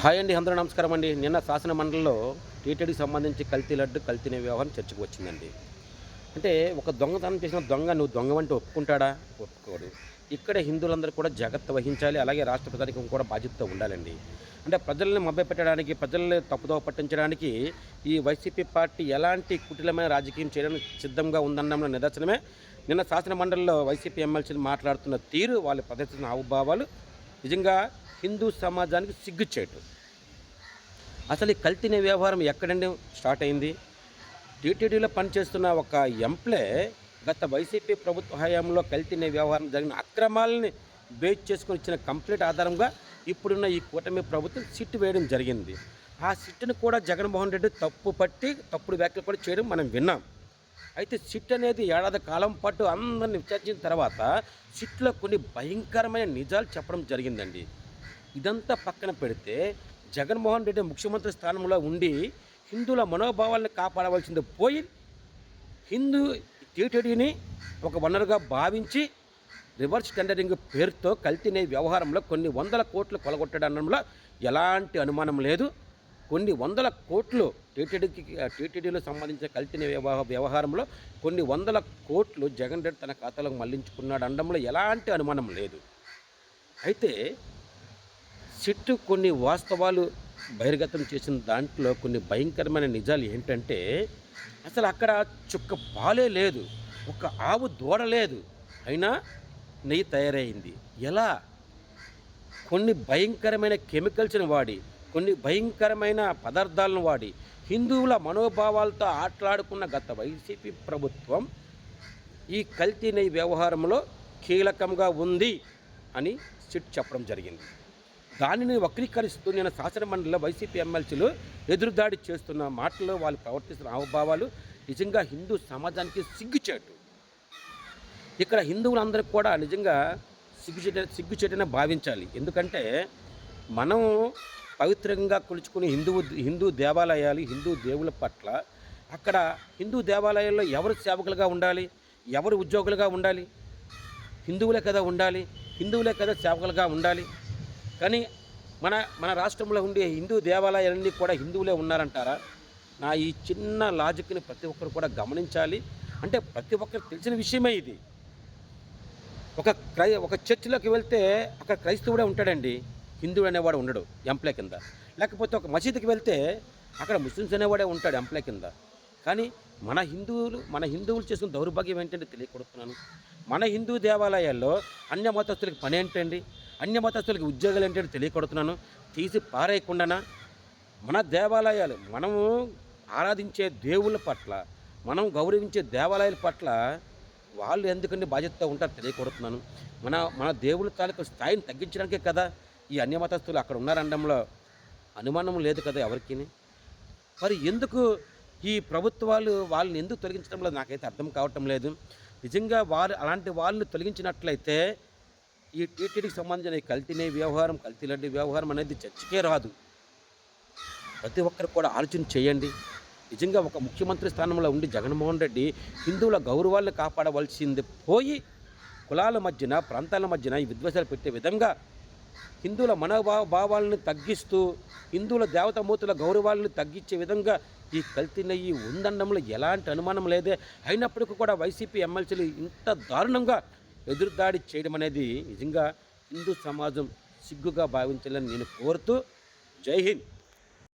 Hi అండి, అందరూ నమస్కారం అండి. నిన్న శాసన మండలిలో టీటీడీకి సంబంధించి కల్తీ లడ్డు కల్తీ వ్యవహారం చర్చకు వచ్చిందండి. అంటే ఒక దొంగతనం చేసిన దొంగ నువ్వు దొంగవంటే ఒప్పుకుంటాడా? ఒప్పుకోడు. ఇక్కడ హిందువులందరూ కూడా జాగ్రత్త వహించాలి. అలాగే రాష్ట్ర ప్రజానీకం కూడా బాధ్యతతో ఉండాలండి. అంటే ప్రజల్ని మభ్యపెట్టడానికి, ప్రజల్ని తప్పుదోవ పట్టించడానికి ఈ వైసీపీ పార్టీ ఎలాంటి కుటిలమైన రాజకీయం చేయడానికి సిద్ధంగా ఉందన్నమైన నిదర్శనమే నిన్న శాసన మండలిలో వైసీపీ ఎమ్మెల్సీలు మాట్లాడుతున్న తీరు, వాళ్ళు ప్రదర్శిస్తున్న హావభావాలు నిజంగా హిందూ సమాజానికి సిగ్గుచేటు. అసలు ఈ కల్తీ వ్యవహారం ఎక్కడండి స్టార్ట్ అయింది? టీటీడీలో పనిచేస్తున్న ఒక ఎంప్లే గత వైసీపీ ప్రభుత్వ హయాంలో కల్తీ వ్యవహారం జరిగిన అక్రమాలని బేస్ చేసుకొని ఇచ్చిన కంప్లీట్ ఆధారంగా ఇప్పుడున్న ఈ కూటమి ప్రభుత్వం సిట్ వేయడం జరిగింది. ఆ సిట్ను కూడా జగన్మోహన్ రెడ్డి తప్పుడు వ్యాఖ్యలు కూడా చేయడం మనం విన్నాం. అయితే సిట్ అనేది ఏడాది కాలం పాటు అందరిని విచారించిన తర్వాత సిట్లో కొన్ని భయంకరమైన నిజాలు చెప్పడం జరిగిందండి. ఇదంతా పక్కన పెడితే జగన్మోహన్ రెడ్డి ముఖ్యమంత్రి స్థానంలో ఉండి హిందువుల మనోభావాలను కాపాడవలసింది పోయి హిందూ టీటీడీని ఒక వనరుగా భావించి రివర్స్ టెండరింగ్ పేరుతో కల్తీ వ్యవహారంలో కొన్ని వందల కోట్లు కొలగొట్టడంలో ఎలాంటి అనుమానం లేదు. కొన్ని వందల కోట్లు టీటీడీలో సంబంధించిన కల్తీ వ్యవహారంలో కొన్ని వందల కోట్లు జగన్ రెడ్డి తన ఖాతాలోకి మళ్లించుకున్నాడు అనడంలో ఎలాంటి అనుమానం లేదు. అయితే సిట్ కొన్ని వాస్తవాలు బహిర్గతం చేసిన దాంట్లో కొన్ని భయంకరమైన నిజాలు ఏంటంటే, అసలు అక్కడ చుక్క పాలే లేదు, ఒక ఆవు దూడ లేదు, అయినా నెయ్యి తయారైంది. ఎలా? కొన్ని భయంకరమైన కెమికల్స్ని వాడి, కొన్ని భయంకరమైన పదార్థాలను వాడి హిందువుల మనోభావాలతో ఆటలాడుకున్న గత వైసీపీ ప్రభుత్వం ఈ కల్తీ నెయ్యి వ్యవహారంలో కీలకంగా ఉంది అని సిట్ చెప్పడం జరిగింది. దానిని వక్రీకరిస్తూ నేను శాసన మండలిలో వైసీపీ ఎమ్మెల్సీలు ఎదురుదాడి చేస్తున్న మాటలు, వాళ్ళు ప్రవర్తిస్తున్న హావభావాలు నిజంగా హిందూ సమాజానికి సిగ్గుచేటు. ఇక్కడ హిందువులందరికీ కూడా నిజంగా సిగ్గుచేటనే భావించాలి. ఎందుకంటే మనం పవిత్రంగా కొలుచుకునే హిందూ దేవాలయాలు, హిందూ దేవుల పట్ల అక్కడ హిందూ దేవాలయాల్లో ఎవరు సేవకులుగా ఉండాలి, ఎవరు ఉద్యోగులుగా ఉండాలి? హిందువులే కదా ఉండాలి, హిందువులే కదా సేవకులుగా ఉండాలి. కానీ మన రాష్ట్రంలో ఉండే హిందూ దేవాలయాలన్నీ కూడా హిందువులే ఉన్నారంటారా? నా ఈ చిన్న లాజిక్ని ప్రతి ఒక్కరు కూడా గమనించాలి. అంటే ప్రతి ఒక్కరికి తెలిసిన విషయమే ఇది. ఒక చర్చిలోకి వెళ్తే అక్కడ క్రైస్తవుడే ఉంటాడండి, హిందువుడు అనేవాడు ఉండడు ఎంప్లాయ్ కింద. లేకపోతే ఒక మసీదుకి వెళ్తే అక్కడ ముస్లిమ్స్ అనేవాడే ఉంటాడు ఎంప్లాయ్ కింద. కానీ మన హిందువులు చేసిన దౌర్భాగ్యం ఏంటంటే తెలియకొడుతున్నాను. మన హిందూ దేవాలయాల్లో అన్య మతస్థులకి పని ఏంటండి, అన్య మతస్థులకి ఉద్యోగాలు ఏంటంటే తెలియకొడుతున్నాను. తీసి పారేయకుండానా మన దేవాలయాలు, మనము ఆరాధించే దేవుళ్ళ పట్ల, మనం గౌరవించే దేవాలయాల పట్ల వాళ్ళు ఎందుకంటే బాధ్యతతో ఉంటారు తెలియకొడుతున్నాను. మన దేవుళ్ళ తాలూకు స్థాయిని తగ్గించడానికే కదా ఈ అన్య మతస్థులు అక్కడ ఉన్నారనడంలో అనుమానం లేదు కదా ఎవరికి. మరి ఎందుకు ఈ ప్రభుత్వాలు వాళ్ళని ఎందుకు తొలగించడంలో నాకైతే అర్థం కావటం లేదు. నిజంగా అలాంటి వాళ్ళని తొలగించినట్లయితే ఈ టీటీడీకి సంబంధించిన కల్తీ వ్యవహారం, కల్తీ లడ్డు వ్యవహారం అనేది చర్చకే రాదు. ప్రతి ఒక్కరు కూడా ఆలోచన చేయండి. నిజంగా ఒక ముఖ్యమంత్రి స్థానంలో ఉండి జగన్మోహన్ రెడ్డి హిందువుల గౌరవాలను కాపాడవలసింది పోయి కులాల మధ్యన, ప్రాంతాల మధ్యన ఈ విద్వేషాలు పెట్టే విధంగా హిందువుల మనోభావాలను తగ్గిస్తూ హిందువుల దేవతామూర్తుల గౌరవాలను తగ్గించే విధంగా ఈ కల్తీ నెయ్యి ఉందనడంలో ఎలాంటి అనుమానం లేదే. అయినప్పటికీ కూడా వైసీపీ ఎమ్మెల్సీలు ఇంత దారుణంగా ఎదురుదాడి చేయడం అనేది నిజంగా హిందూ సమాజం సిగ్గుగా భావించాలని నేను కోరుతూ జై హింద్.